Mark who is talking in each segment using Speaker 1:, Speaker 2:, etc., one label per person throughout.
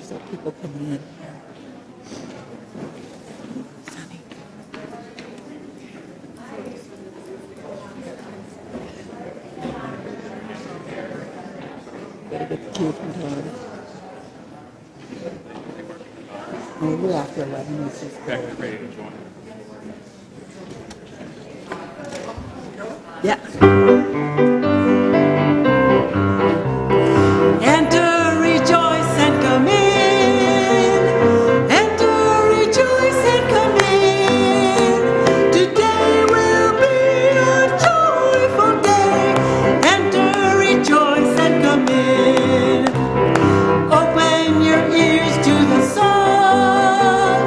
Speaker 1: so people come in. Sunny. Better get the key from Todd. Oh, we're after 11. This is
Speaker 2: Ready to join.
Speaker 1: yeah. Enter, rejoice, and come in. Enter, rejoice, and come in. Today will be a joyful day. Enter, rejoice, and come in. Open your ears to the song.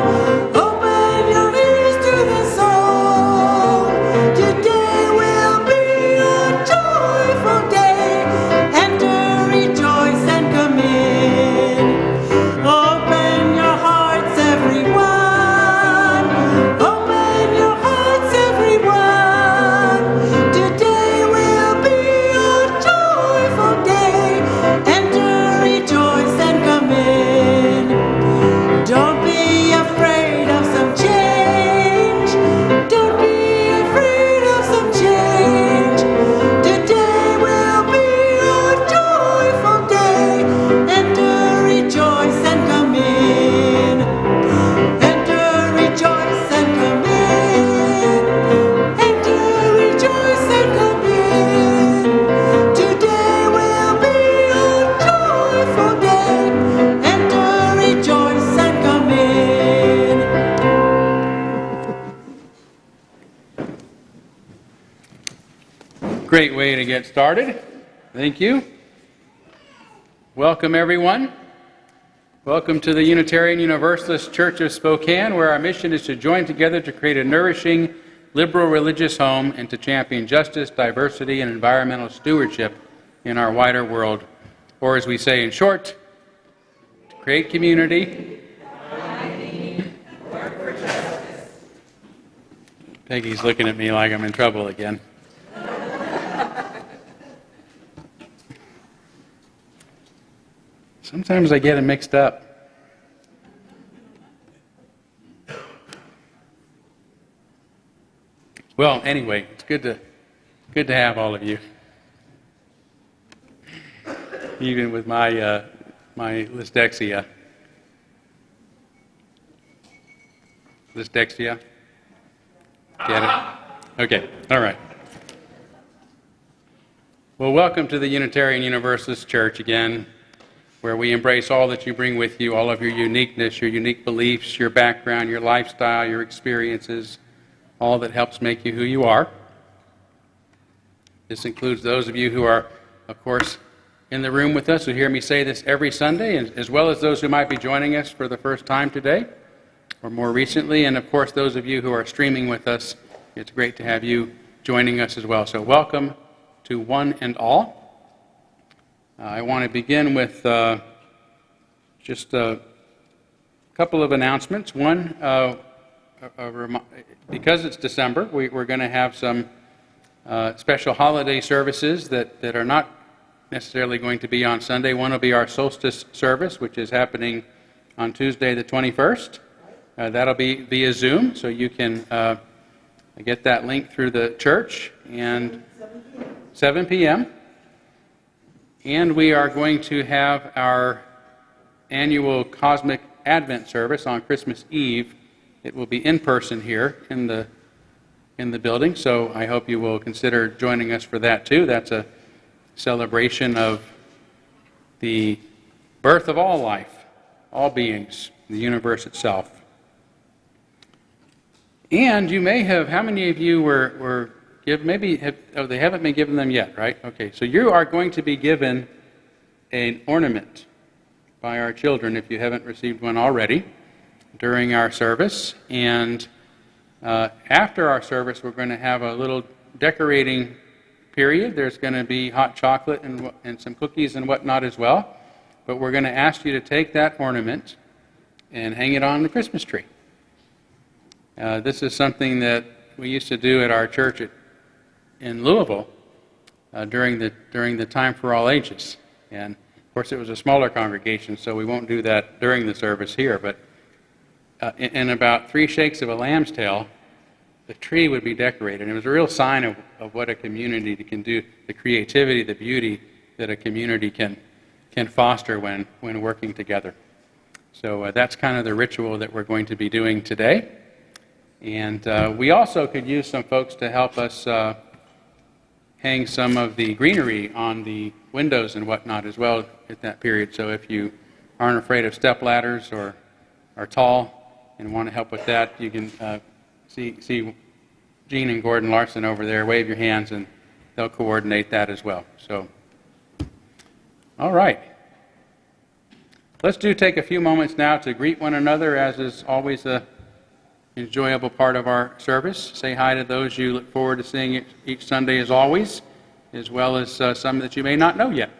Speaker 1: Open your ears to the song. Today will be a joyful day. Enter, rejoice, and come in. Open your hearts, everyone. Open your hearts, everyone. Today will be a joyful day. Enter, rejoice, and come in. Don't be afraid of some change. Don't be afraid of some change. Today will be a joyful day. Enter, rejoice, and come in. Enter, rejoice, and come in. Enter, rejoice, and come in. Today will be a joyful day. Enter, rejoice, and come in.
Speaker 2: Great way to get started. Thank you. Welcome, everyone. Welcome to the Unitarian Universalist Church of Spokane, where our mission is to join together to create a nourishing, liberal religious home and to champion justice, diversity, and environmental stewardship in our wider world. Or as we say in short, to create community. Peggy's looking at me like I'm in trouble again. Sometimes I get them mixed up. Well, anyway, it's good to have all of you. Even with my my dyslexia. Dyslexia? Get it? Okay, all right. Well, welcome to the Unitarian Universalist Church again, where we embrace all that you bring with you, all of your uniqueness, your unique beliefs, your background, your lifestyle, your experiences, all that helps make you who you are. This includes those of you who are, of course, in the room with us, who hear me say this every Sunday, as well as those who might be joining us for the first time today, or more recently, and of course those of you who are streaming with us. It's great to have you joining us as well. So welcome to one and all. I want to begin with just a couple of announcements. One, because it's December, we're going to have some special holiday services that are not necessarily going to be on Sunday. One will be our solstice service, which is happening on Tuesday the 21st. That'll be via Zoom, so you can get that link through the church, and 7 p.m. And we are going to have our annual Cosmic Advent service on Christmas Eve. It will be in person here in the building, so I hope you will consider joining us for that too. That's a celebration of the birth of all life, all beings, the universe itself. And you may have, how many of you were given, they haven't been given them yet, right? Okay, so you are going to be given an ornament by our children if you haven't received one already during our service. And after our service, we're going to have a little decorating period. There's going to be hot chocolate and some cookies and whatnot as well. But we're going to ask you to take that ornament and hang it on the Christmas tree. This is something that we used to do at our church in Louisville during the Time for All Ages. And Of course, it was a smaller congregation, so we won't do that during the service here, but in about 3 shakes of a lamb's tail, the tree would be decorated. It was a real sign of what a community can do, the creativity, the beauty that a community can foster when working together. So that's kind of the ritual that we're going to be doing today. And we also could use some folks to help us hang some of the greenery on the windows and whatnot as well at that period. So if you aren't afraid of step ladders or are tall and want to help with that, you can see Gene and Gordon Larson over there. Wave your hands and they'll coordinate that as well. So, all right. Let's take a few moments now to greet one another, as is always a enjoyable part of our service. Say hi to those you look forward to seeing each Sunday as always, as well as some that you may not know yet.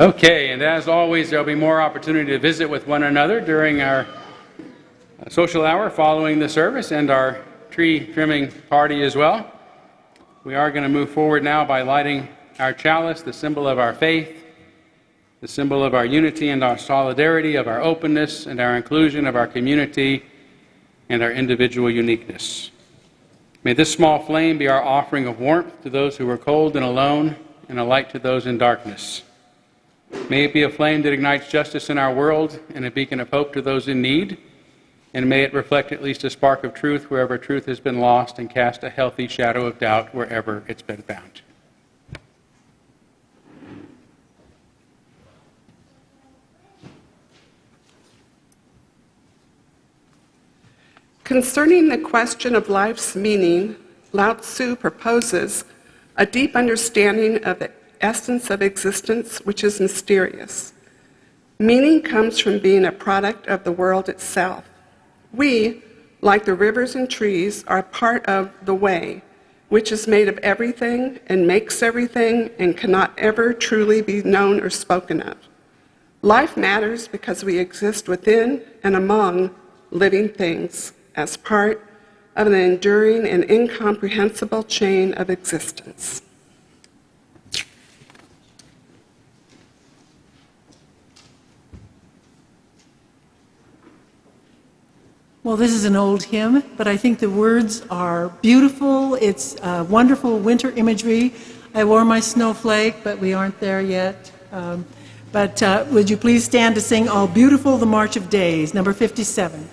Speaker 2: Okay, and as always, there'll be more opportunity to visit with one another during our social hour following the service and our tree trimming party as well. We are going to move forward now by lighting our chalice, the symbol of our faith, the symbol of our unity and our solidarity, of our openness and our inclusion, of our community and our individual uniqueness. May this small flame be our offering of warmth to those who are cold and alone, and a light to those in darkness. May it be a flame that ignites justice in our world and a beacon of hope to those in need, and may it reflect at least a spark of truth wherever truth has been lost and cast a healthy shadow of doubt wherever it's been found.
Speaker 3: Concerning the question of life's meaning, Lao Tzu proposes a deep understanding of the essence of existence, which is mysterious. Meaning comes from being a product of the world itself. We, like the rivers and trees, are part of the way, which is made of everything and makes everything and cannot ever truly be known or spoken of. Life matters because we exist within and among living things as part of an enduring and incomprehensible chain of existence.
Speaker 1: Well, this is an old hymn, but I think the words are beautiful. It's wonderful winter imagery. I wore my snowflake, but we aren't there yet. But would you please stand to sing All Beautiful, the March of Days, number 57.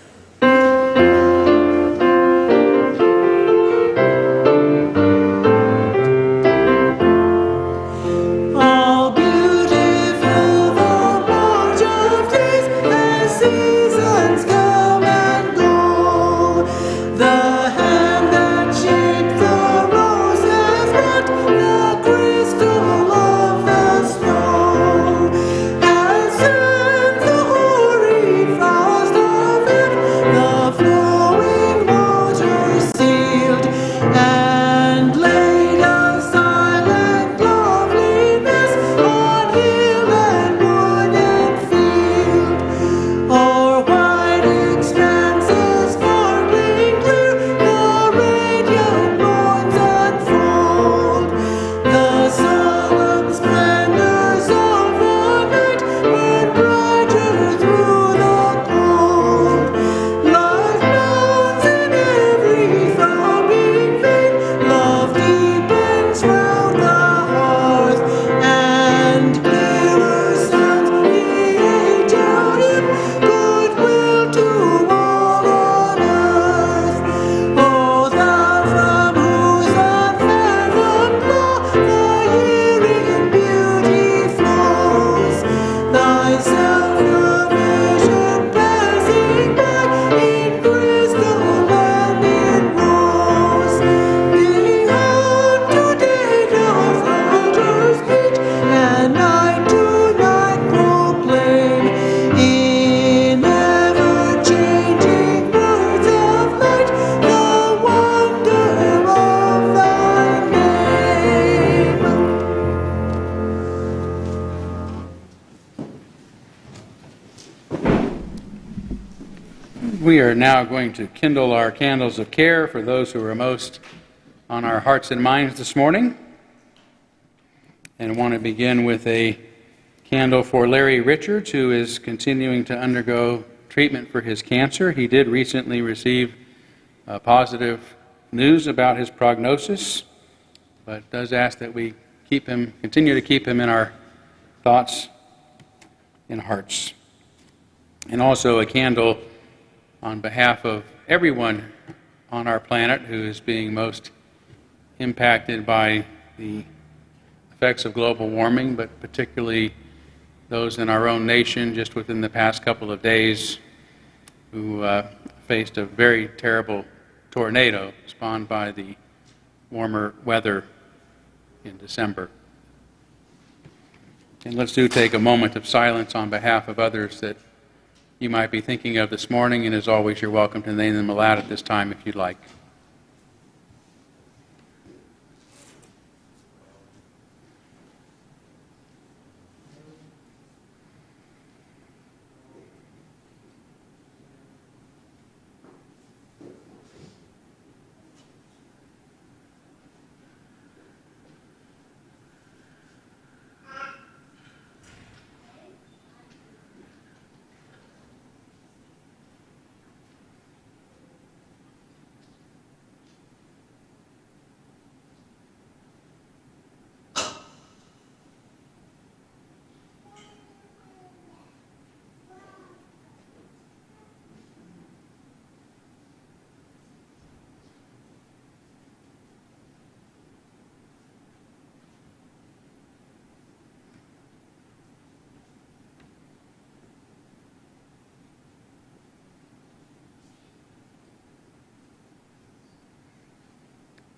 Speaker 2: We are now going to kindle our candles of care for those who are most on our hearts and minds this morning. And I want to begin with a candle for Larry Richards, who is continuing to undergo treatment for his cancer. He did recently receive positive news about his prognosis, but does ask that we continue to keep him in our thoughts and hearts. And also a candle on behalf of everyone on our planet who is being most impacted by the effects of global warming, but particularly those in our own nation just within the past couple of days who faced a very terrible tornado spawned by the warmer weather in December. And let's take a moment of silence on behalf of others that you might be thinking of this morning, and as always, you're welcome to name them aloud at this time if you'd like.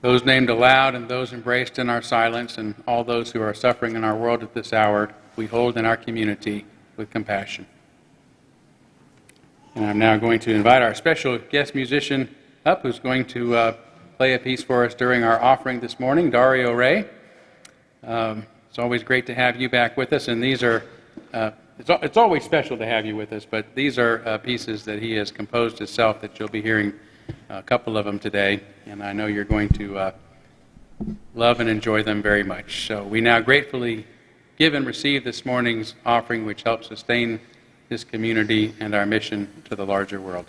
Speaker 2: those named aloud and those embraced in our silence, and all those who are suffering in our world at this hour, we hold in our community with compassion. And I'm now going to invite our special guest musician up, who's going to play a piece for us during our offering this morning, Dario Ray. It's always great to have you back with us, and these are, it's always special to have you with us, but these are pieces that he has composed himself that you'll be hearing a couple of them today, and I know you're going to love and enjoy them very much. So we now gratefully give and receive this morning's offering, which helps sustain this community and our mission to the larger world.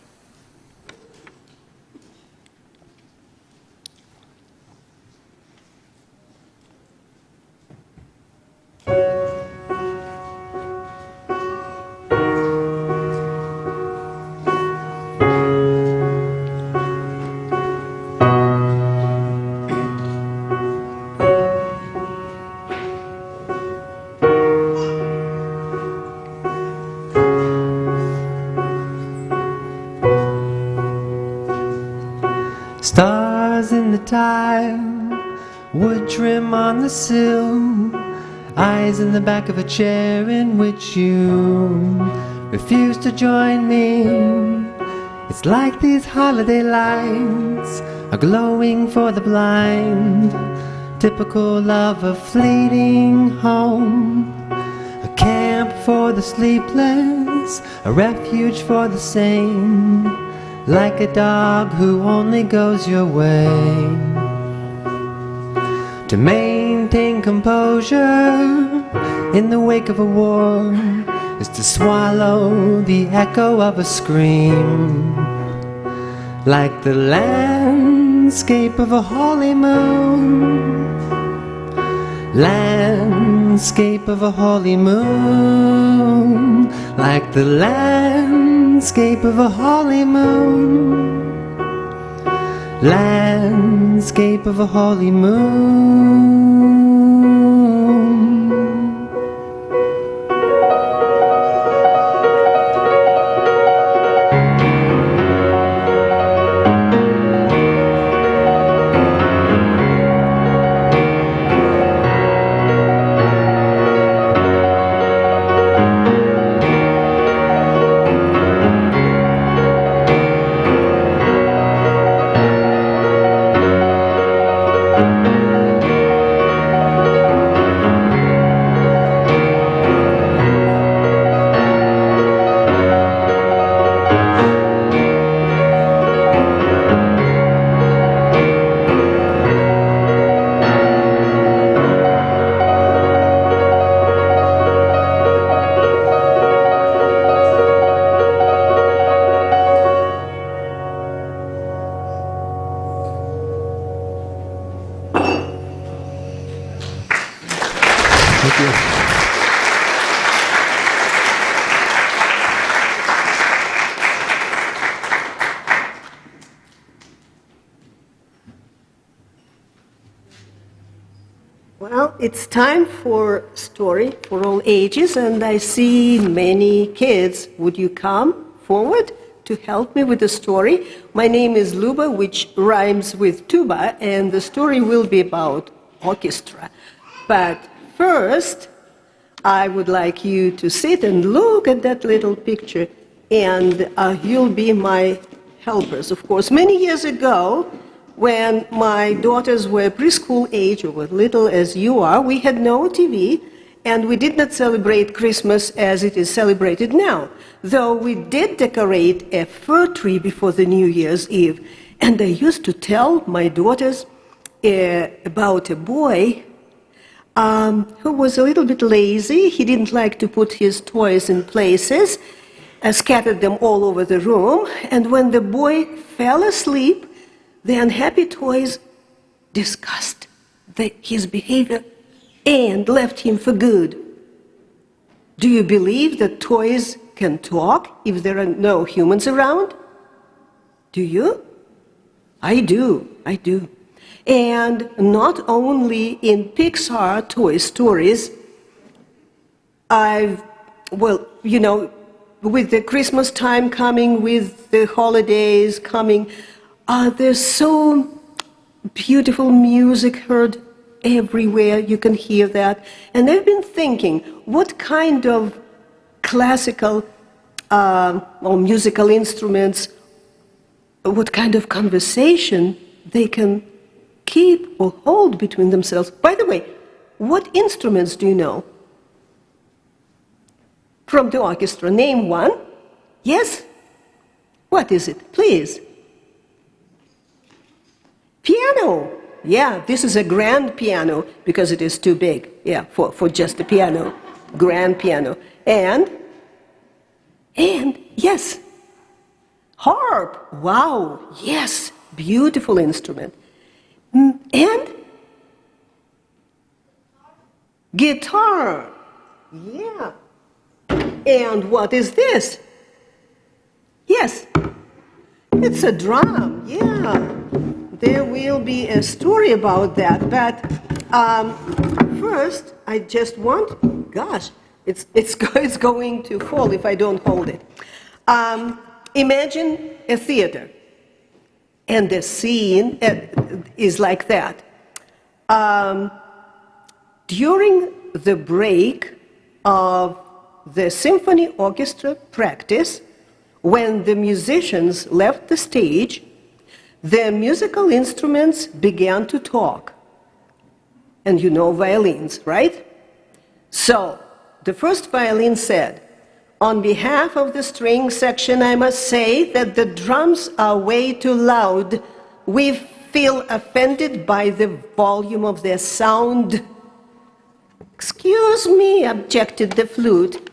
Speaker 4: Stars in the tile, wood trim on the sill, eyes in the back of a chair in which you refuse to join me. It's like these holiday lights are glowing for the blind, typical of a fleeting home, a camp for the sleepless, a refuge for the sane. Like a dog who only goes your way. To maintain composure in the wake of a war is to swallow the echo of a scream. Like the landscape of a holy moon. Landscape of a holy moon. Like the landscape of a holy moon. Landscape of a holy moon.
Speaker 5: Thank you.
Speaker 6: Well, it's time for story for all ages, and I see many kids. Would you come forward to help me with the story? My name is Luba, which rhymes with tuba, and the story will be about orchestra. But first, I would like you to sit and look at that little picture, and you'll be my helpers, of course. Many years ago, when my daughters were preschool age, or as little as you are, we had no TV, and we did not celebrate Christmas as it is celebrated now, though we did decorate a fir tree before the New Year's Eve. And I used to tell my daughters about a boy who was a little bit lazy. He didn't like to put his toys in places, scattered them all over the room, and when the boy fell asleep, the unhappy toys discussed his behavior and left him for good. Do you believe that toys can talk if there are no humans around? Do you? I do. And not only in Pixar Toy Stories, with the Christmas time coming, with the holidays coming, there's so beautiful music heard everywhere. You can hear that. And I've been thinking, what kind of classical or musical instruments, what kind of conversation they can keep or hold between themselves. By the way, what instruments do you know from the orchestra? Name one. Yes? What is it? Please. Piano. Yeah, this is a grand piano because it is too big. Yeah, for just a piano. Grand piano. And yes, harp. Wow, yes, beautiful instrument. And guitar. Yeah. And what is this? Yes, it's a drum. Yeah. There will be a story about that, but first I just want, gosh, it's going to fall if I don't hold it. Imagine a theater, and the scene is like that. During the break of the symphony orchestra practice, when the musicians left the stage, the musical instruments began to talk. And you know violins, right? So, the first violin said, "On behalf of the string section, I must say that the drums are way too loud. We feel offended by the volume of their sound." "Excuse me," objected the flute,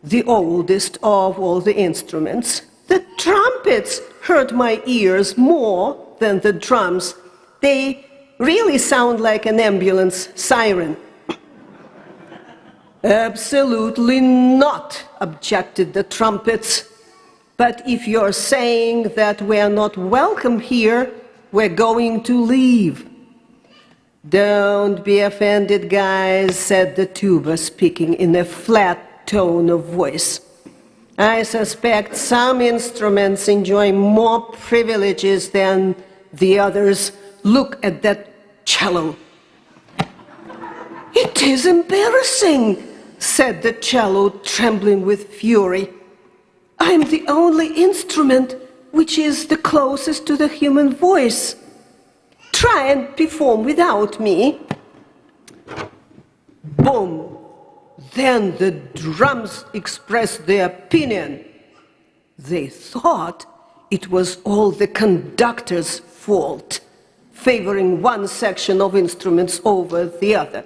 Speaker 6: the oldest of all the instruments. "The trumpets hurt my ears more than the drums. They really sound like an ambulance siren." "Absolutely not," objected the trumpets. "But if you're saying that we're not welcome here, we're going to leave." "Don't be offended, guys," said the tuba, speaking in a flat tone of voice. "I suspect some instruments enjoy more privileges than the others. Look at that cello." "It is embarrassing," said the cello, trembling with fury. "I'm the only instrument which is the closest to the human voice. Try and perform without me." Boom! Then the drums expressed their opinion. They thought it was all the conductor's fault, favoring one section of instruments over the other.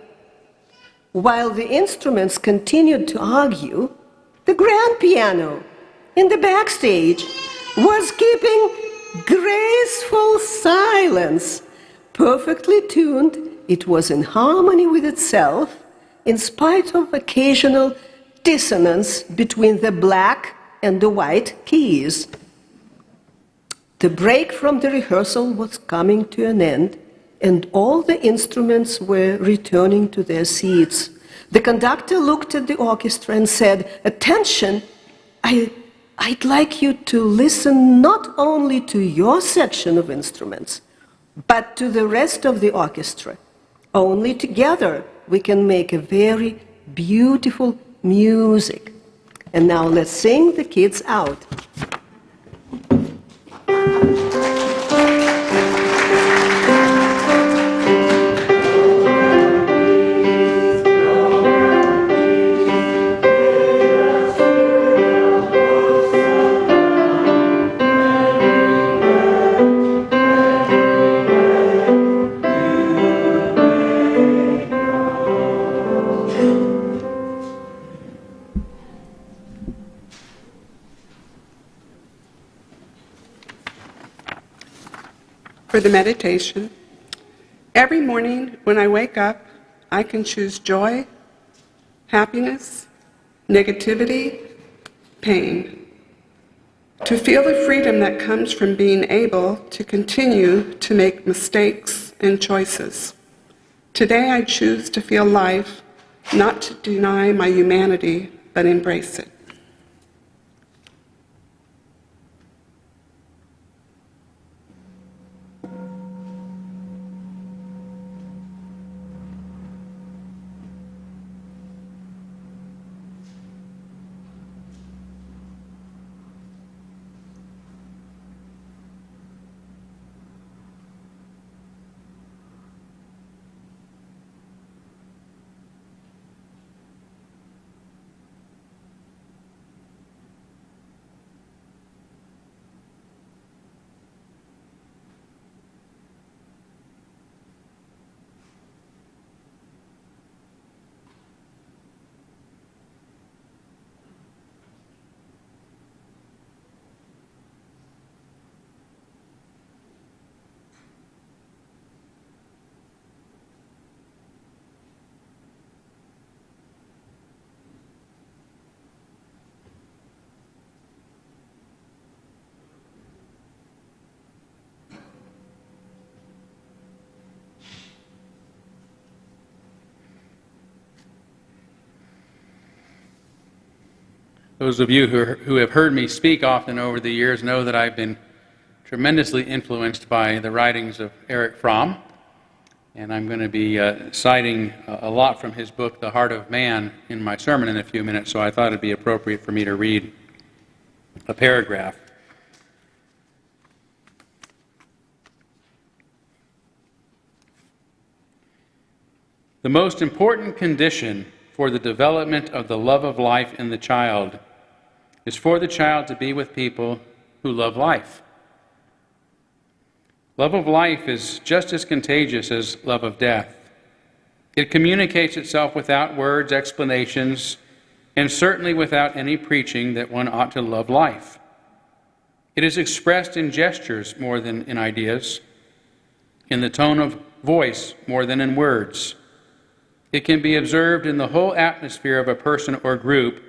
Speaker 6: While the instruments continued to argue, the grand piano in the backstage was keeping graceful silence. Perfectly tuned, it was in harmony with itself, in spite of occasional dissonance between the black and the white keys. The break from the rehearsal was coming to an end, and all the instruments were returning to their seats. The conductor looked at the orchestra and said, "Attention, I'd like you to listen not only to your section of instruments, but to the rest of the orchestra. Only together we can make a very beautiful music." And now let's sing the kids out.
Speaker 3: For the meditation, every morning when I wake up, I can choose joy, happiness, negativity, pain. To feel the freedom that comes from being able to continue to make mistakes and choices. Today I choose to feel life, not to deny my humanity, but embrace it.
Speaker 2: Those of you who have heard me speak often over the years know that I've been tremendously influenced by the writings of Erich Fromm, and I'm going to be citing a lot from his book, The Heart of Man, in my sermon in a few minutes, so I thought it'd be appropriate for me to read a paragraph. The most important condition for the development of the love of life in the child is for the child to be with people who love life. Love of life is just as contagious as love of death. It communicates itself without words, explanations, and certainly without any preaching that one ought to love life. It is expressed in gestures more than in ideas, in the tone of voice more than in words. It can be observed in the whole atmosphere of a person or group,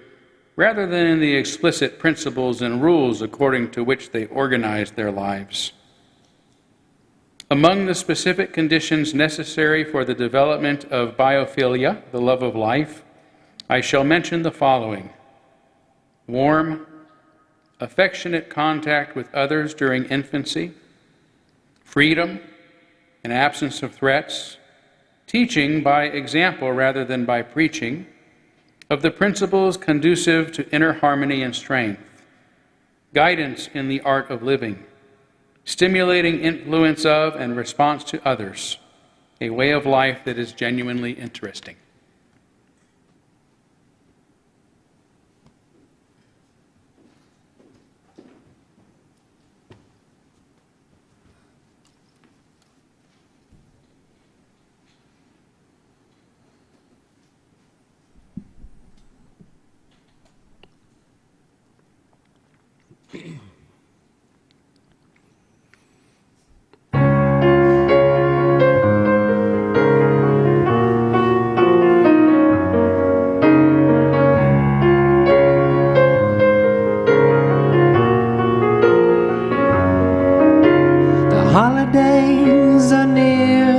Speaker 2: rather than in the explicit principles and rules according to which they organize their lives. Among the specific conditions necessary for the development of biophilia, the love of life, I shall mention the following: warm, affectionate contact with others during infancy, freedom, an absence of threats, teaching by example rather than by preaching, of the principles conducive to inner harmony and strength, guidance in the art of living, stimulating influence of and response to others, a way of life that is genuinely interesting.
Speaker 4: Holidays are near,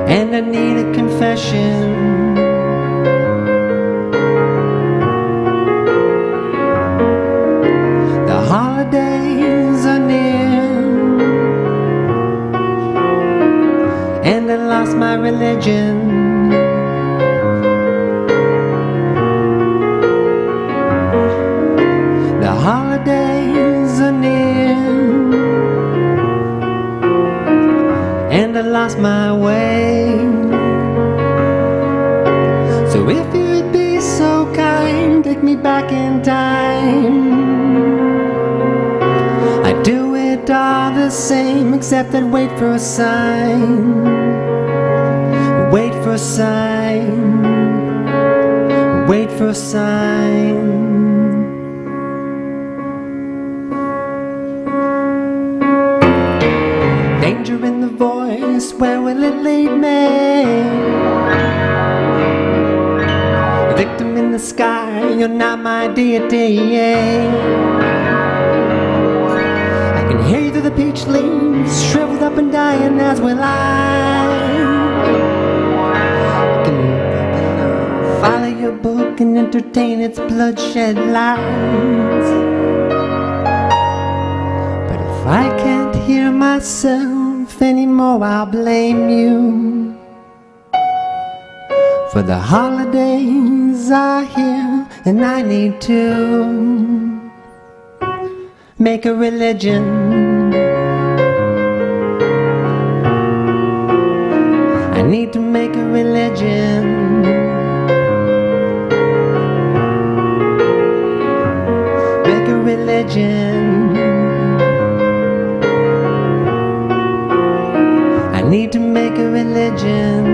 Speaker 4: and I need a confession. The holidays are near, and I lost my religion. The holidays are near, and I lost my way. So if you'd be so kind, take me back in time. I'd do it all the same, except I'd wait for a sign. Wait for a sign. Wait for a sign. Danger in the voice, where will it lead me? A victim in the sky, you're not my deity. I can hear you through the peach leaves, shriveled up and dying, as will I. I can follow your book and entertain its bloodshed lies. But if I can't hear myself anymore, I'll blame you. For the holidays are here, and I need to make a religion. I need to make a religion. Make a religion. I need to make a religion.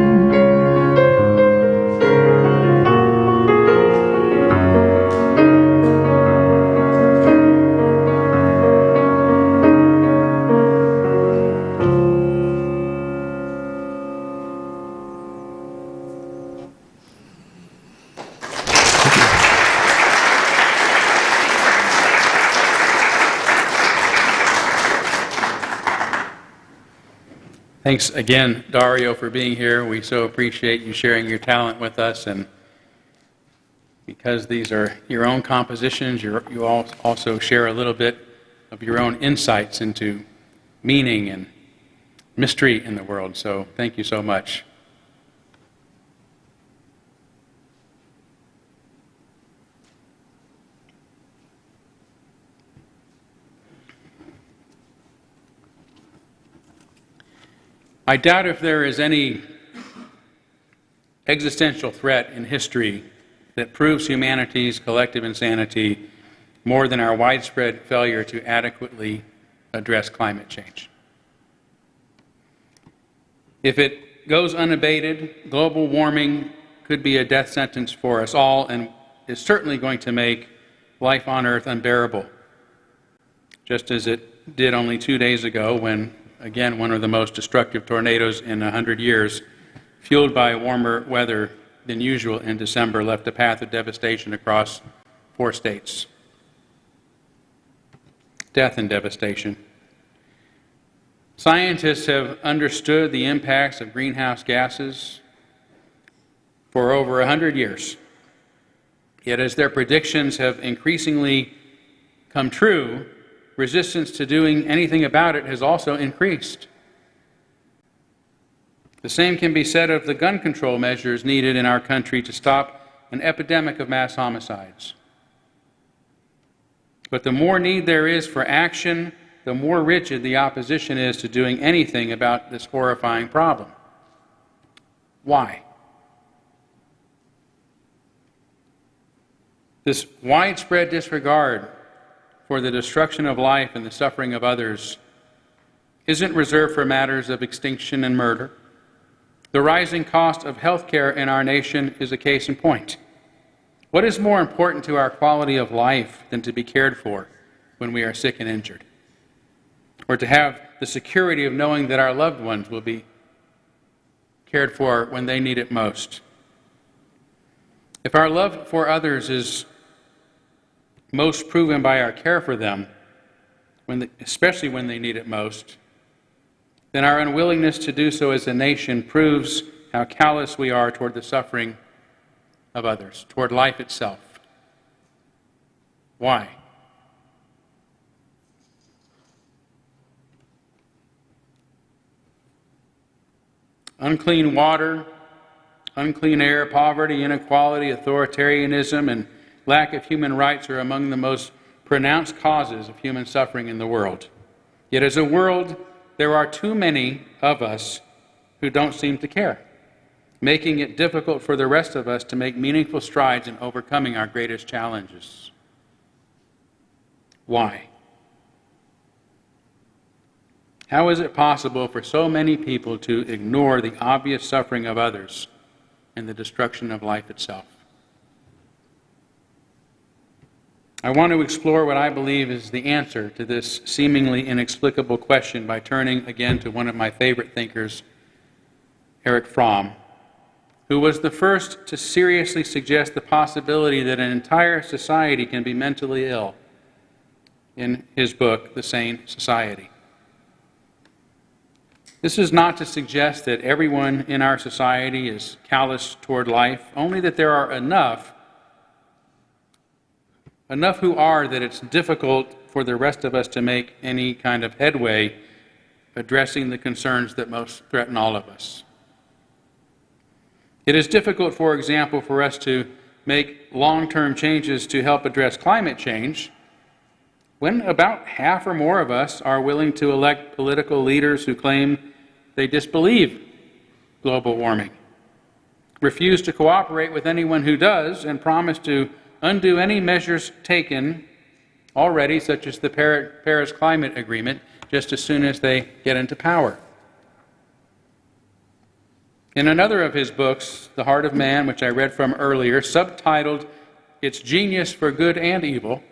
Speaker 2: Thanks again, Dario, for being here. We so appreciate you sharing your talent with us, and because these are your own compositions, you all also share a little bit of your own insights into meaning and mystery in the world. So thank you so much. I doubt if there is any existential threat in history that proves humanity's collective insanity more than our widespread failure to adequately address climate change. If it goes unabated, global warming could be a death sentence for us all and is certainly going to make life on Earth unbearable, just as it did only 2 days ago when, again, one of the most destructive tornadoes in 100 years, fueled by warmer weather than usual in December, left a path of devastation across 4 states. Death and devastation. Scientists have understood the impacts of greenhouse gases for over 100 years. Yet as their predictions have increasingly come true, resistance to doing anything about it has also increased. The same can be said of the gun control measures needed in our country to stop an epidemic of mass homicides. But the more need there is for action, the more rigid the opposition is to doing anything about this horrifying problem. Why? This widespread disregard for the destruction of life and the suffering of others isn't reserved for matters of extinction and murder. The rising cost of health care in our nation is a case in point. What is more important to our quality of life than to be cared for when we are sick and injured? Or to have the security of knowing that our loved ones will be cared for when they need it most? If our love for others is most proven by our care for them, especially when they need it most, then our unwillingness to do so as a nation proves how callous we are toward the suffering of others, toward life itself. Why? Unclean water, unclean air, poverty, inequality, authoritarianism, and lack of human rights are among the most pronounced causes of human suffering in the world. Yet as a world, there are too many of us who don't seem to care, making it difficult for the rest of us to make meaningful strides in overcoming our greatest challenges. Why? How is it possible for so many people to ignore the obvious suffering of others and the destruction of life itself? I want to explore what I believe is the answer to this seemingly inexplicable question by turning again to one of my favorite thinkers, Erich Fromm, who was the first to seriously suggest the possibility that an entire society can be mentally ill in his book, The Sane Society. This is not to suggest that everyone in our society is callous toward life, only that there are enough who are that it's difficult for the rest of us to make any kind of headway addressing the concerns that most threaten all of us. It is difficult, for example, for us to make long-term changes to help address climate change when about half or more of us are willing to elect political leaders who claim they disbelieve global warming, refuse to cooperate with anyone who does, and promise to undo any measures taken already, such as the Paris Climate Agreement, just as soon as they get into power. In another of his books, The Heart of Man, which I read from earlier, subtitled Its Genius for Good and Evil,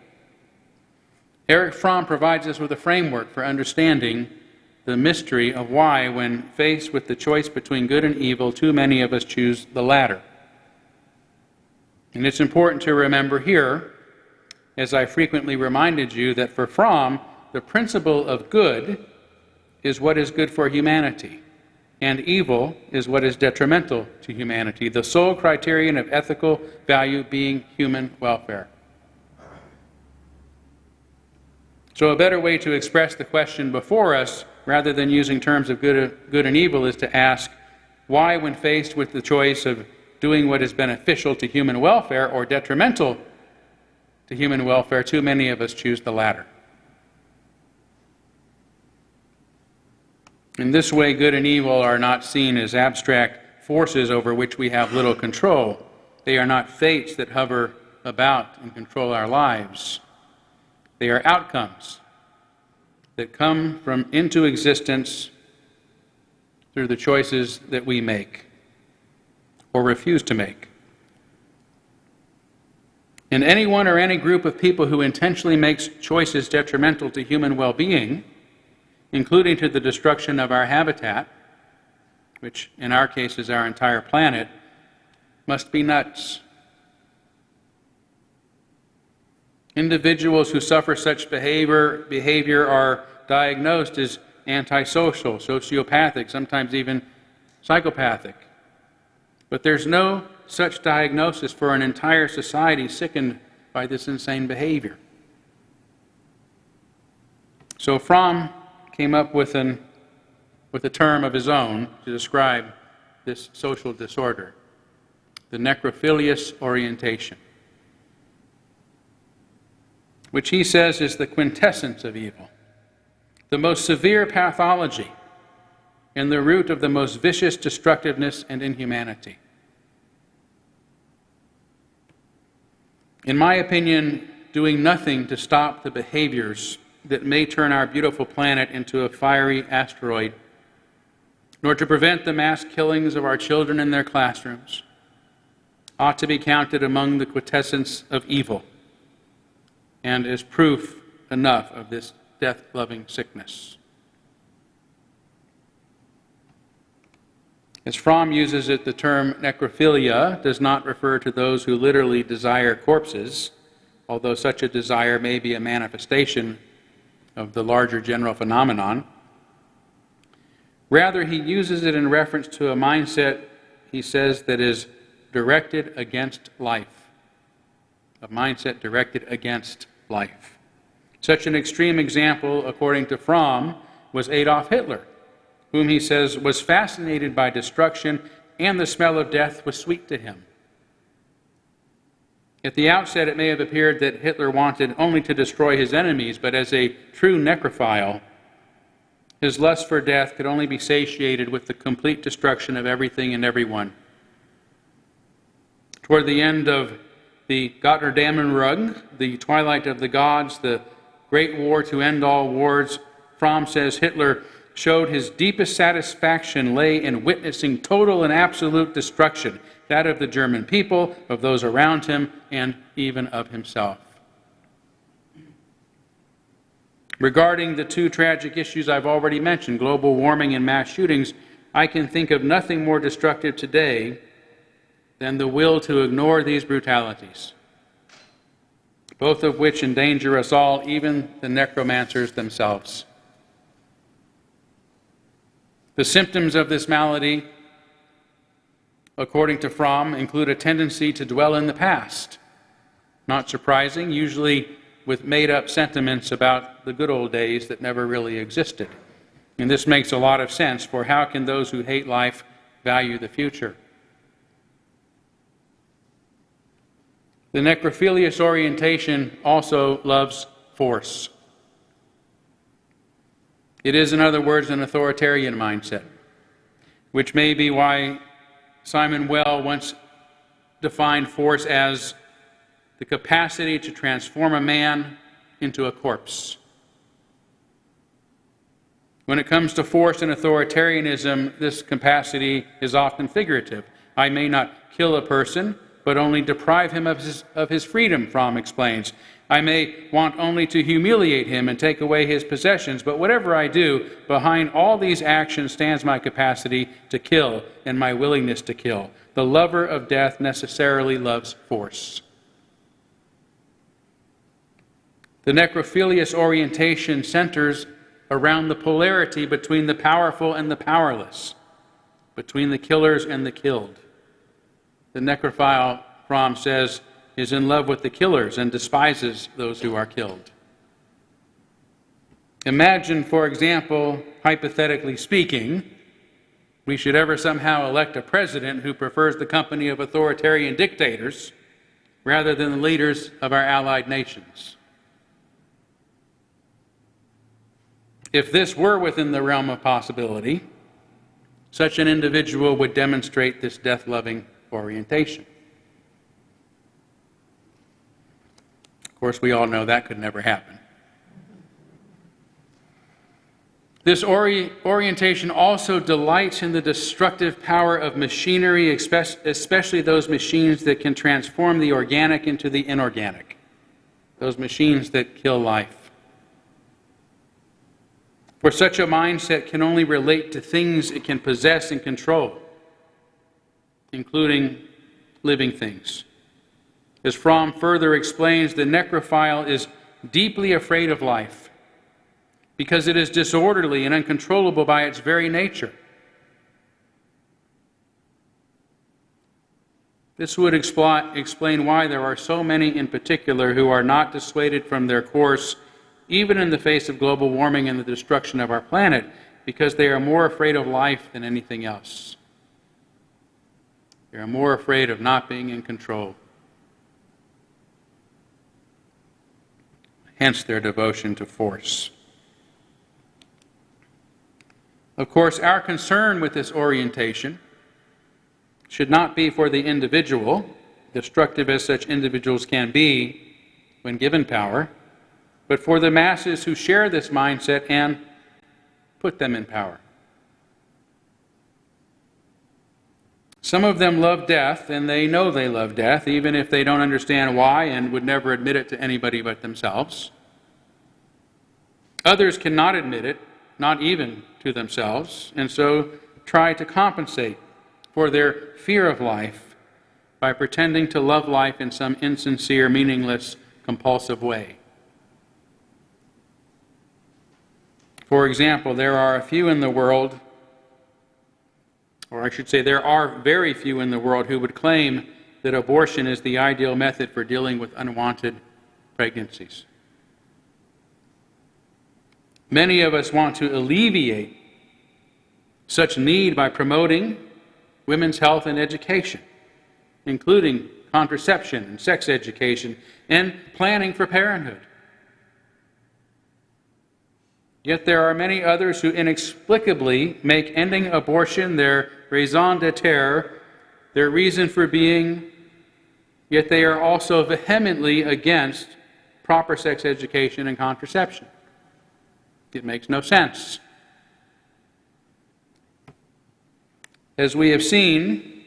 Speaker 2: Erich Fromm provides us with a framework for understanding the mystery of why, when faced with the choice between good and evil, too many of us choose the latter. And it's important to remember here, as I frequently reminded you, that for Fromm, the principle of good is what is good for humanity, and evil is what is detrimental to humanity, the sole criterion of ethical value being human welfare. So a better way to express the question before us, rather than using terms of good and evil, is to ask, why, when faced with the choice of doing what is beneficial to human welfare or detrimental to human welfare, too many of us choose the latter? In this way, good and evil are not seen as abstract forces over which we have little control. They are not fates that hover about and control our lives. They are outcomes that come into existence through the choices that we make or refuse to make. And anyone or any group of people who intentionally makes choices detrimental to human well-being, including to the destruction of our habitat, which in our case is our entire planet, must be nuts. Individuals who suffer such behavior are diagnosed as antisocial, sociopathic, sometimes even psychopathic. But there's no such diagnosis for an entire society sickened by this insane behavior. So Fromm came up with a term of his own to describe this social disorder, the necrophilous orientation, which he says is the quintessence of evil, the most severe pathology, and the root of the most vicious destructiveness and inhumanity. In my opinion, doing nothing to stop the behaviors that may turn our beautiful planet into a fiery asteroid, nor to prevent the mass killings of our children in their classrooms, ought to be counted among the quintessence of evil, and is proof enough of this death-loving sickness. As Fromm uses it, the term necrophilia does not refer to those who literally desire corpses, although such a desire may be a manifestation of the larger general phenomenon. Rather, he uses it in reference to a mindset, he says, that is directed against life. A mindset directed against life. Such an extreme example, according to Fromm, was Adolf Hitler, whom he says was fascinated by destruction, and the smell of death was sweet to him. At the outset, it may have appeared that Hitler wanted only to destroy his enemies, but as a true necrophile, his lust for death could only be satiated with the complete destruction of everything and everyone. Toward the end of the Gotterdammerung, the twilight of the gods, the great war to end all wars, Fromm says Hitler showed his deepest satisfaction lay in witnessing total and absolute destruction, that of the German people, of those around him, and even of himself. Regarding the two tragic issues I've already mentioned, global warming and mass shootings, I can think of nothing more destructive today than the will to ignore these brutalities, both of which endanger us all, even the necromancers themselves. The symptoms of this malady, according to Fromm, include a tendency to dwell in the past. Not surprising, usually with made-up sentiments about the good old days that never really existed. And this makes a lot of sense, for how can those who hate life value the future? The necrophilous orientation also loves force. It is, in other words, an authoritarian mindset, which may be why Simon Weil once defined force as the capacity to transform a man into a corpse. When it comes to force and authoritarianism, this capacity is often figurative. I may not kill a person, but only deprive him of his freedom, Fromm explains. I may want only to humiliate him and take away his possessions, but whatever I do, behind all these actions stands my capacity to kill and my willingness to kill. The lover of death necessarily loves force. The necrophilous orientation centers around the polarity between the powerful and the powerless, between the killers and the killed. The necrophile, Fromm says, is in love with the killers and despises those who are killed. Imagine, for example, hypothetically speaking, we should ever somehow elect a president who prefers the company of authoritarian dictators rather than the leaders of our allied nations. If this were within the realm of possibility, such an individual would demonstrate this death-loving orientation. Of course, we all know that could never happen. This orientation also delights in the destructive power of machinery, especially those machines that can transform the organic into the inorganic, those machines that kill life. For such a mindset can only relate to things it can possess and control, including living things. As Fromm further explains, the necrophile is deeply afraid of life because it is disorderly and uncontrollable by its very nature. This would explain why there are so many in particular who are not dissuaded from their course, even in the face of global warming and the destruction of our planet, because they are more afraid of life than anything else. They are more afraid of not being in control. Hence their devotion to force. Of course, our concern with this orientation should not be for the individual, destructive as such individuals can be when given power, but for the masses who share this mindset and put them in power. Some of them love death, and they know they love death, even if they don't understand why and would never admit it to anybody but themselves. Others cannot admit it, not even to themselves, and so try to compensate for their fear of life by pretending to love life in some insincere, meaningless, compulsive way. For example, there are a few in the world, or I should say there are very few in the world who would claim that abortion is the ideal method for dealing with unwanted pregnancies. Many of us want to alleviate such need by promoting women's health and education, including contraception and sex education, and planning for parenthood. Yet there are many others who inexplicably make ending abortion their raison d'etre, their reason for being, yet they are also vehemently against proper sex education and contraception. It makes no sense. As we have seen,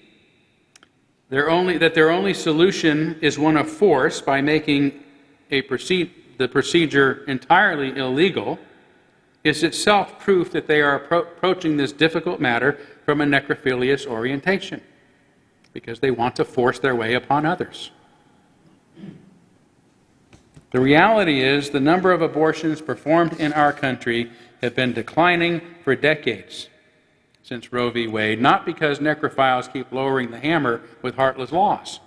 Speaker 2: their only solution is one of force by making the procedure entirely illegal is itself proof that they are approaching this difficult matter from a necrophilous orientation, because they want to force their way upon others. The reality is the number of abortions performed in our country have been declining for decades since Roe v. Wade, not because necrophiles keep lowering the hammer with heartless laws,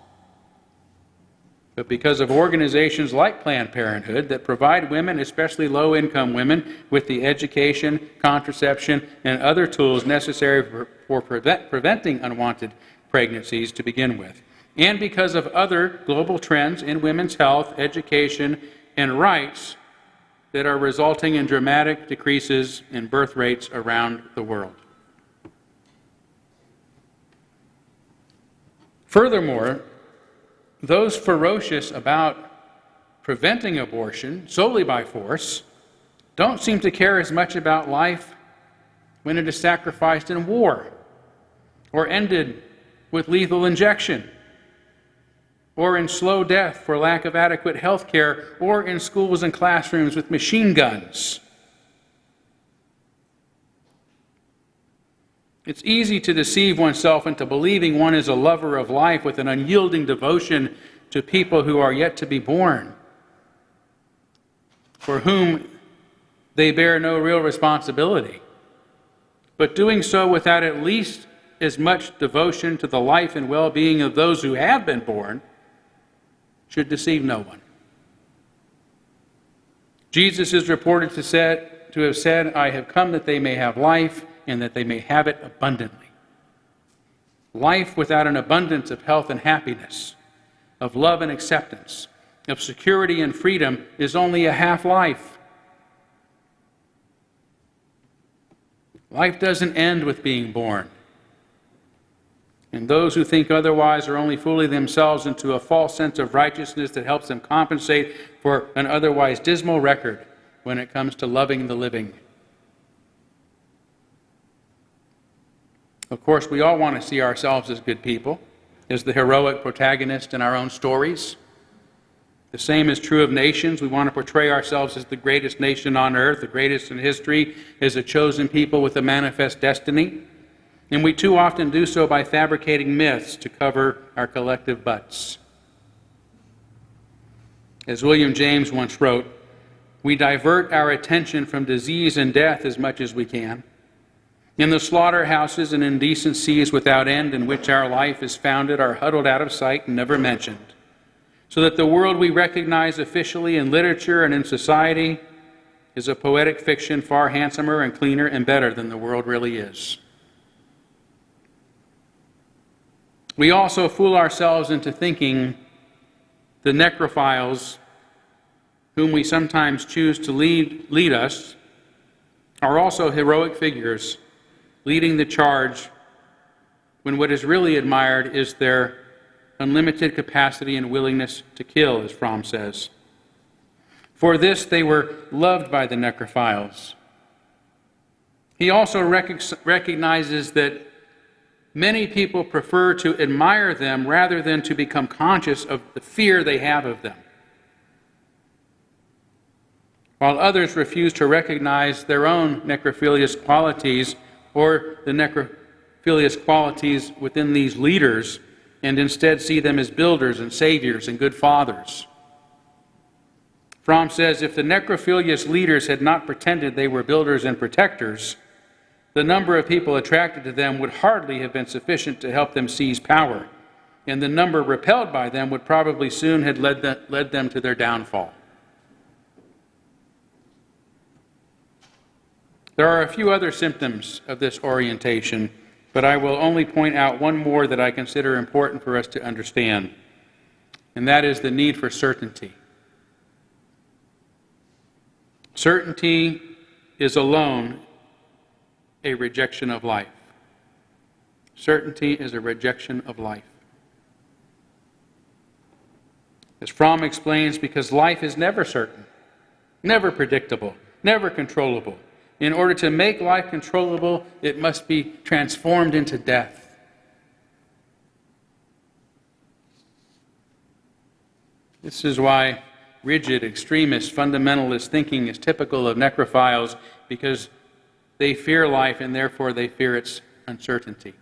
Speaker 2: but because of organizations like Planned Parenthood that provide women, especially low-income women, with the education, contraception, and other tools necessary for preventing unwanted pregnancies to begin with, and because of other global trends in women's health, education, and rights that are resulting in dramatic decreases in birth rates around the world. Furthermore, those ferocious about preventing abortion solely by force don't seem to care as much about life when it is sacrificed in war, or ended with lethal injection, or in slow death for lack of adequate health care, or in schools and classrooms with machine guns. It's easy to deceive oneself into believing one is a lover of life with an unyielding devotion to people who are yet to be born, for whom they bear no real responsibility, but doing so without at least as much devotion to the life and well-being of those who have been born should deceive no one. Jesus is reported to have said, "I have come that they may have life and that they may have it abundantly." Life without an abundance of health and happiness, of love and acceptance, of security and freedom is only a half life. Life doesn't end with being born. And those who think otherwise are only fooling themselves into a false sense of righteousness that helps them compensate for an otherwise dismal record when it comes to loving the living. Of course, we all want to see ourselves as good people, as the heroic protagonist in our own stories. The same is true of nations. We want to portray ourselves as the greatest nation on earth, the greatest in history, as a chosen people with a manifest destiny. And we too often do so by fabricating myths to cover our collective butts. As William James once wrote, "We divert our attention from disease and death as much as we can. In the slaughterhouses and indecencies without end in which our life is founded are huddled out of sight and never mentioned, so that the world we recognize officially in literature and in society is a poetic fiction far handsomer and cleaner and better than the world really is." We also fool ourselves into thinking the necrophiles, whom we sometimes choose to lead us, are also heroic figures leading the charge, when what is really admired is their unlimited capacity and willingness to kill, as Fromm says. For this they were loved by the necrophiles. He also recognizes that many people prefer to admire them rather than to become conscious of the fear they have of them, while others refuse to recognize their own necrophilous qualities or the necrophilous qualities within these leaders, and instead see them as builders and saviors and good fathers. Fromm says, if the necrophilous leaders had not pretended they were builders and protectors, the number of people attracted to them would hardly have been sufficient to help them seize power, and the number repelled by them would probably soon have led them to their downfall. There are a few other symptoms of this orientation, but I will only point out one more that I consider important for us to understand, and that is the need for certainty. Certainty is alone a rejection of life. Certainty is a rejection of life. As Fromm explains, because life is never certain, never predictable, never controllable. In order to make life controllable, it must be transformed into death. This is why rigid, extremist, fundamentalist thinking is typical of necrophiles, because they fear life and therefore they fear its uncertainty.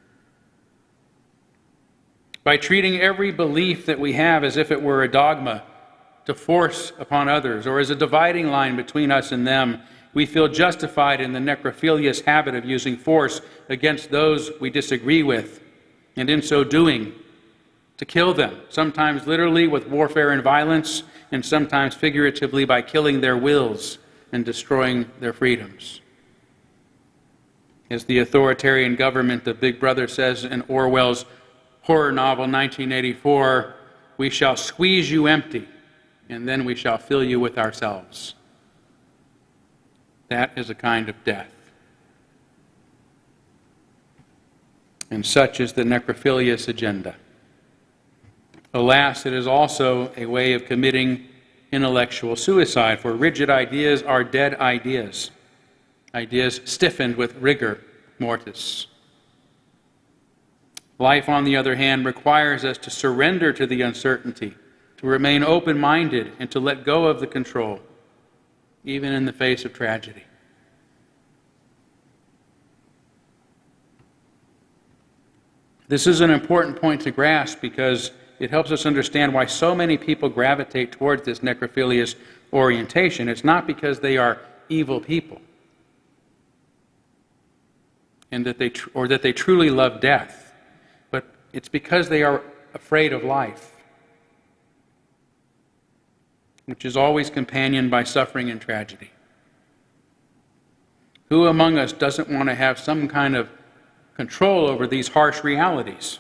Speaker 2: By treating every belief that we have as if it were a dogma to force upon others, or as a dividing line between us and them, we feel justified in the necrophilous habit of using force against those we disagree with, and in so doing, to kill them, sometimes literally with warfare and violence, and sometimes figuratively by killing their wills and destroying their freedoms. As the authoritarian government of Big Brother says in Orwell's horror novel 1984, we shall squeeze you empty, and then we shall fill you with ourselves. That is a kind of death. And such is the necrophilous agenda. Alas, it is also a way of committing intellectual suicide, for rigid ideas are dead ideas, ideas stiffened with rigor mortis. Life, on the other hand, requires us to surrender to the uncertainty, to remain open-minded, and to let go of the control, even in the face of tragedy. This is an important point to grasp because it helps us understand why so many people gravitate towards this necrophilous orientation. It's not because they are evil people. and that they truly love death, but it's because they are afraid of life, which is always companioned by suffering and tragedy. Who among us doesn't want to have some kind of control over these harsh realities,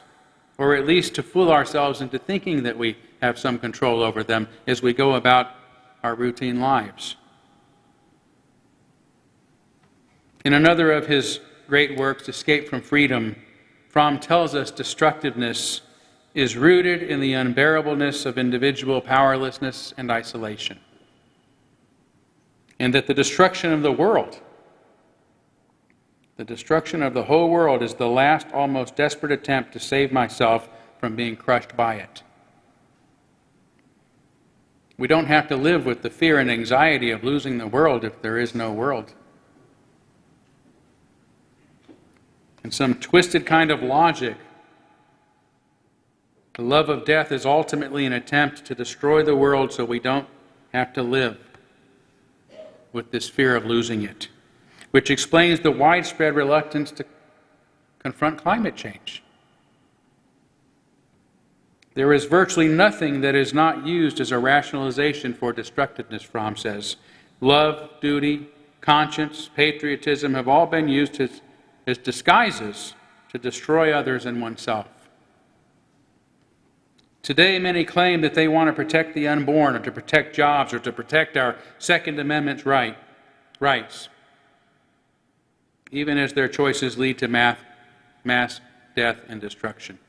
Speaker 2: or at least to fool ourselves into thinking that we have some control over them as we go about our routine lives? In another of his great works, Escape from Freedom, Fromm tells us destructiveness is rooted in the unbearableness of individual powerlessness and isolation, and that the destruction of the world, the destruction of the whole world, is the last, almost desperate attempt to save myself from being crushed by it. We don't have to live with the fear and anxiety of losing the world if there is no world. In some twisted kind of logic, the love of death is ultimately an attempt to destroy the world so we don't have to live with this fear of losing it, which explains the widespread reluctance to confront climate change. There is virtually nothing that is not used as a rationalization for destructiveness, Fromm says. Love, duty, conscience, patriotism have all been used as disguises to destroy others and oneself. Today, many claim that they want to protect the unborn, or to protect jobs, or to protect our Second Amendment rights, even as their choices lead to mass death and destruction.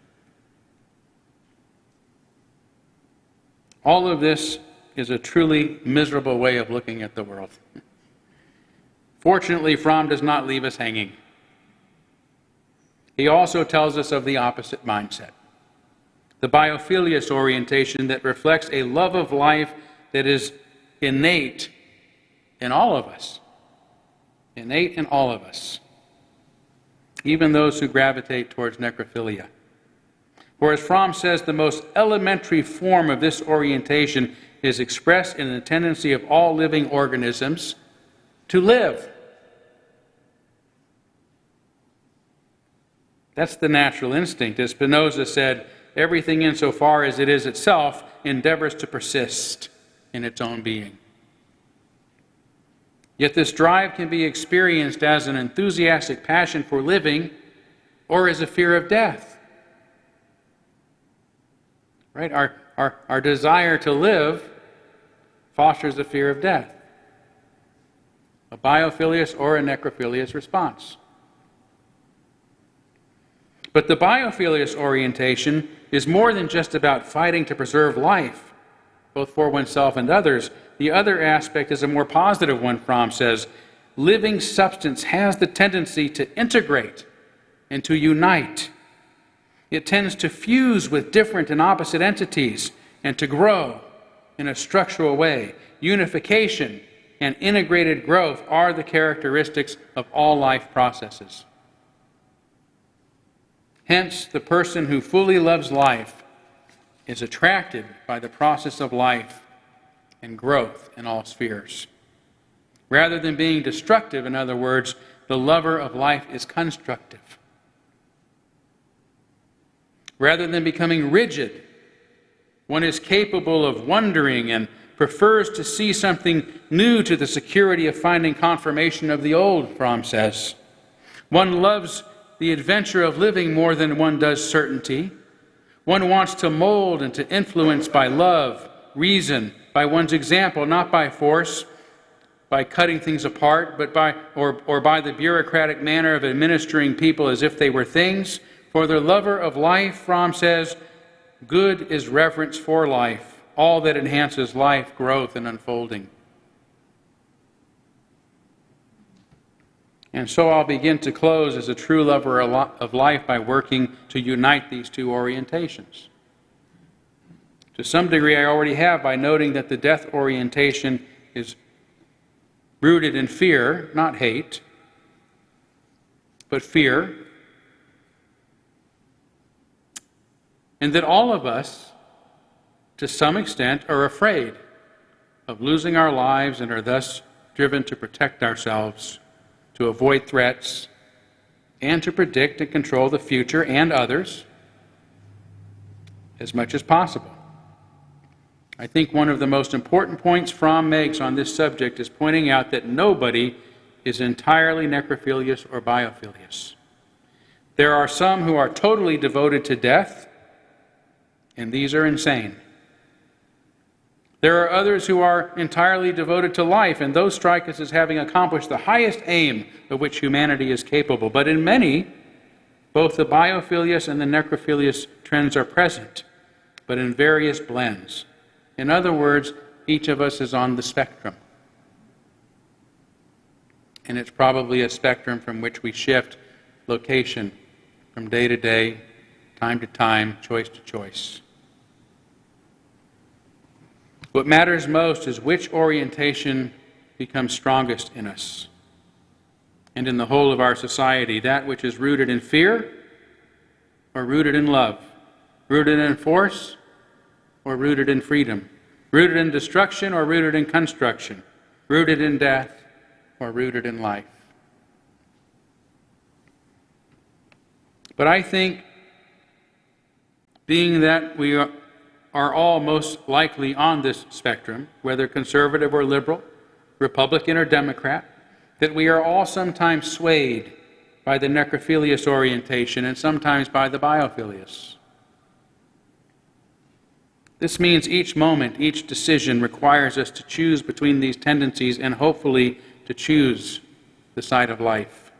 Speaker 2: All of this is a truly miserable way of looking at the world. Fortunately, Fromm does not leave us hanging. He also tells us of the opposite mindset, the Biophilous orientation that reflects a love of life that is innate in all of us. Innate in all of us, even those who gravitate towards necrophilia. For as Fromm says, the most elementary form of this orientation is expressed in the tendency of all living organisms to live. That's the natural instinct. As Spinoza said, everything insofar as it is itself endeavors to persist in its own being. Yet this drive can be experienced as an enthusiastic passion for living or as a fear of death. Right? Our desire to live fosters a fear of death, a biophilous or a necrophilous response. But the biophilous orientation is more than just about fighting to preserve life, both for oneself and others. The other aspect is a more positive one, Fromm says. Living substance has the tendency to integrate and to unite. It tends to fuse with different and opposite entities and to grow in a structural way. Unification and integrated growth are the characteristics of all life processes. Hence, the person who fully loves life is attracted by the process of life and growth in all spheres. Rather than being destructive, in other words, the lover of life is constructive. Rather than becoming rigid, one is capable of wondering and prefers to see something new to the security of finding confirmation of the old, Fromm says. One loves the adventure of living more than one does certainty. One wants to mold and to influence by love, reason, by one's example, not by force, by cutting things apart, but by the bureaucratic manner of administering people as if they were things. For the lover of life, Fromm says, good is reverence for life, all that enhances life, growth, and unfolding. And so I'll begin to close as a true lover of life by working to unite these two orientations. To some degree, I already have by noting that the death orientation is rooted in fear, not hate, but fear. And that all of us, to some extent, are afraid of losing our lives and are thus driven to protect ourselves, to avoid threats, and to predict and control the future and others as much as possible. I think one of the most important points Fromm makes on this subject is pointing out that nobody is entirely necrophilous or biophilous. There are some who are totally devoted to death, and these are insane. There are others who are entirely devoted to life, and those strike us as having accomplished the highest aim of which humanity is capable. But in many, both the biophilous and the necrophilous trends are present, but in various blends. In other words, each of us is on the spectrum. And it's probably a spectrum from which we shift location from day to day, time to time, choice to choice. What matters most is which orientation becomes strongest in us and in the whole of our society, that which is rooted in fear or rooted in love, rooted in force or rooted in freedom, rooted in destruction or rooted in construction, rooted in death or rooted in life. But I think, being that we are all most likely on this spectrum, whether conservative or liberal, Republican or Democrat, that we are all sometimes swayed by the necrophilous orientation and sometimes by the biophilous. This means each moment, each decision requires us to choose between these tendencies and hopefully to choose the side of life.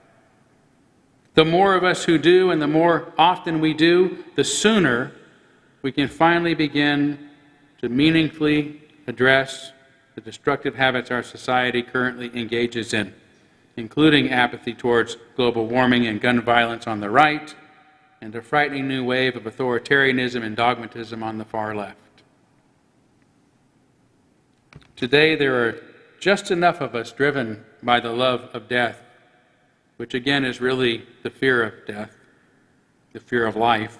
Speaker 2: The more of us who do and the more often we do, the sooner we can finally begin to meaningfully address the destructive habits our society currently engages in, including apathy towards global warming and gun violence on the right, and a frightening new wave of authoritarianism and dogmatism on the far left. Today, there are just enough of us driven by the love of death, which again is really the fear of death, the fear of life,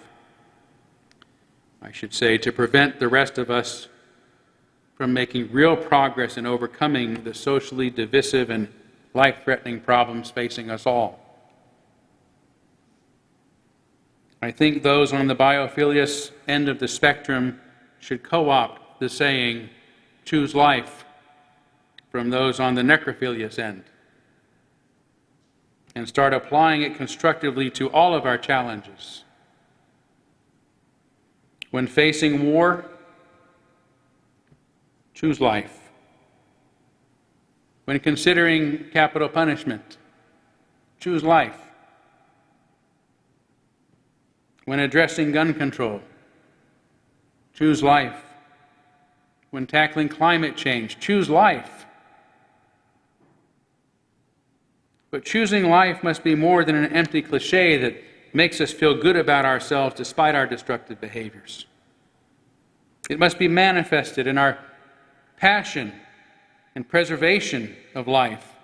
Speaker 2: I should say, to prevent the rest of us from making real progress in overcoming the socially divisive and life-threatening problems facing us all. I think those on the biophilous end of the spectrum should co-opt the saying, "Choose life," from those on the necrophilous end, and start applying it constructively to all of our challenges. When facing war, choose life. When considering capital punishment, choose life. When addressing gun control, choose life. When tackling climate change, choose life. But choosing life must be more than an empty cliche that makes us feel good about ourselves despite our destructive behaviors. It must be manifested in our passion and preservation of life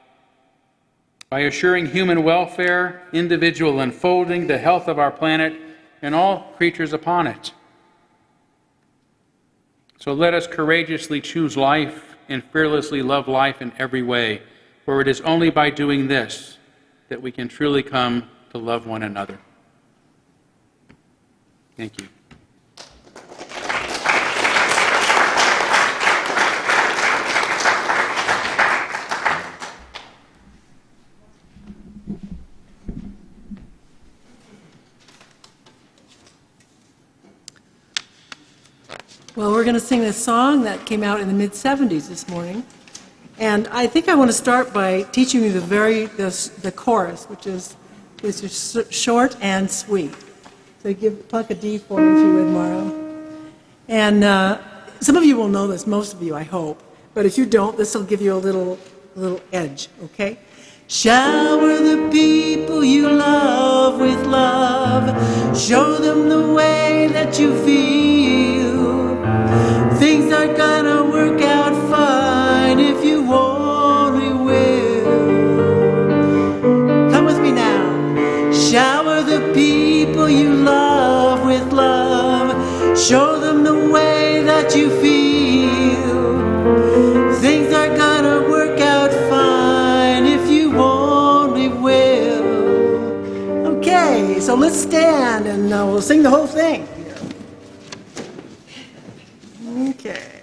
Speaker 2: by assuring human welfare, individual unfolding, the health of our planet, and all creatures upon it. So let us courageously choose life and fearlessly love life in every way, for it is only by doing this that we can truly come to love one another. Thank you.
Speaker 1: Well, we're going to sing this song that came out in the mid-'70s this morning. And I think I want to start by teaching you the chorus, which is short and sweet. So pluck a D for me if you would, Mauro. And some of you will know this, most of you, I hope. But if you don't, this will give you a little edge, okay? Shower the people you love with love. Show them the way that you feel. Things are gonna work out fine if you only will. Come with me now. Shower the people you love with love. Show them the way that you feel. Things are gonna work out fine if you only will. let's stand and we'll sing the whole thing. Okay.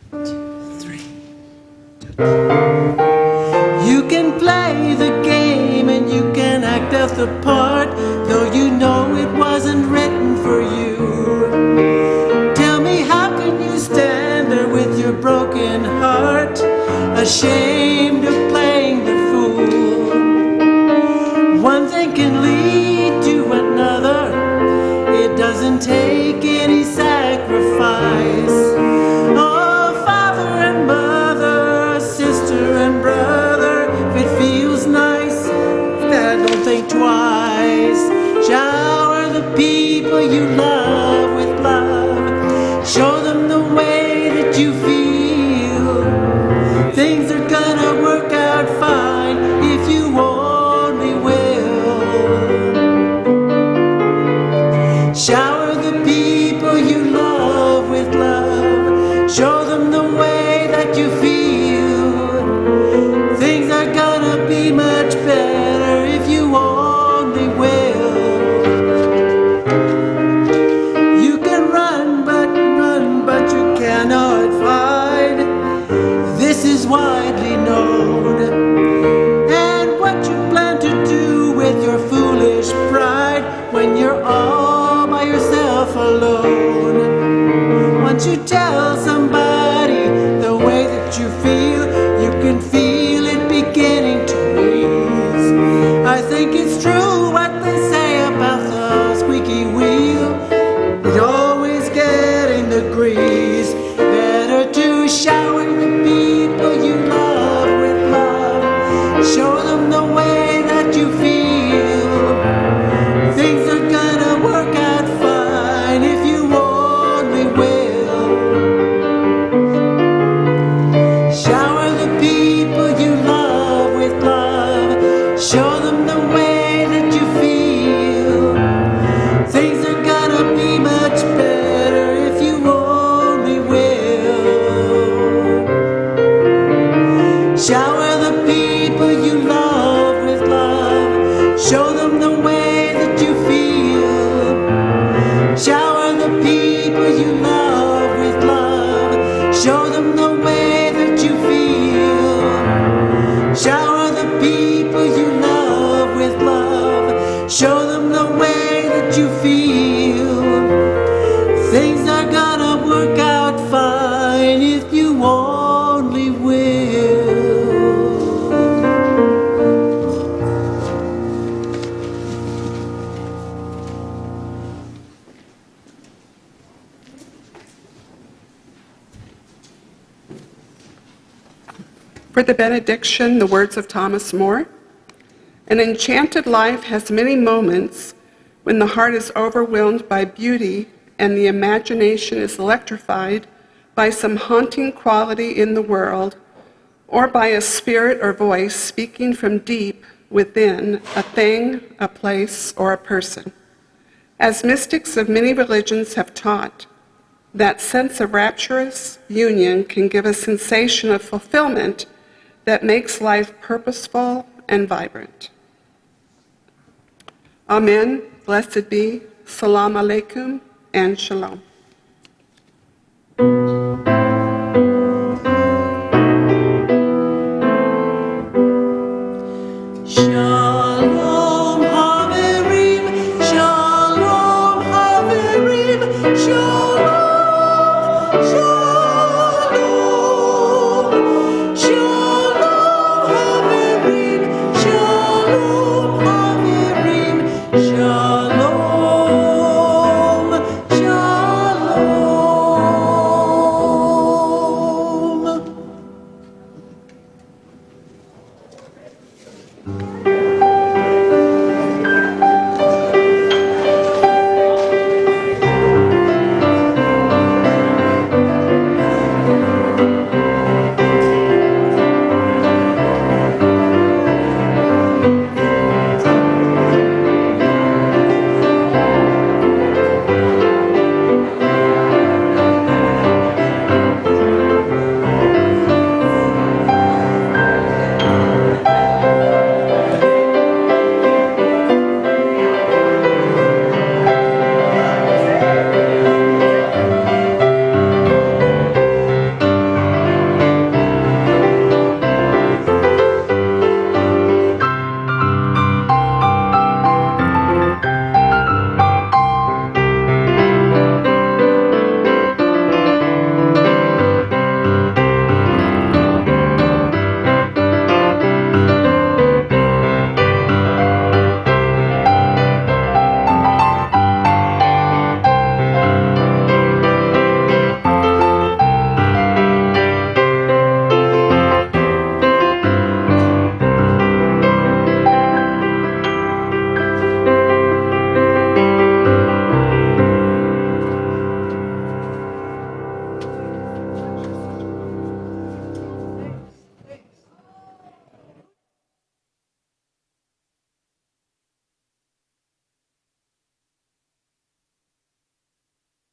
Speaker 1: 1, 2, 3. You can play the game and you can act out the part, though you know it wasn't written for you. Tell me, how can you stand there with your broken heart, ashamed of playing the fool? One thing can lead to another. It doesn't take any sacrifice. Oh, father and mother, sister and brother, if it feels nice, then don't think twice. Shower the people you love with love. Show them the way that you feel. Things are gonna work out fine if you only will. Shower the people you love with love. Show them the way that you feel. Things are gonna be much better if you only will. You can run, but you cannot fight. This is widely known. And what you plan to do with your foolish pride when you're all by yourself alone? Once you tell somebody the way that you feel, you can feel it beginning to ease. I think it's true what they say about the squeaky wheel. It's always getting the grease. Better to shower the people you love with love. Show them the way that you feel. Things are gonna work out fine if you only will. Shower the people you love with love. Show them the way that you feel. Things are gonna be much better if you only will. Shower the people you love with love. Show them the way that you feel. Shower the people you love with love. Show them the way that you feel. Shower the people you love with love. Show them the way that you feel. Things are gonna work out fine if you only will.
Speaker 3: For the benediction, the words of Thomas More. An enchanted life has many moments when the heart is overwhelmed by beauty and the imagination is electrified by some haunting quality in the world, or by a spirit or voice speaking from deep within a thing, a place, or a person. As mystics of many religions have taught, that sense of rapturous union can give a sensation of fulfillment that makes life purposeful and vibrant. Amen, blessed be, salam alaikum, and shalom.
Speaker 1: Shalom Haverim, Shalom Haverim, Shalom, Shalom, Shalom Haverim, Shalom Haverim, Shalom.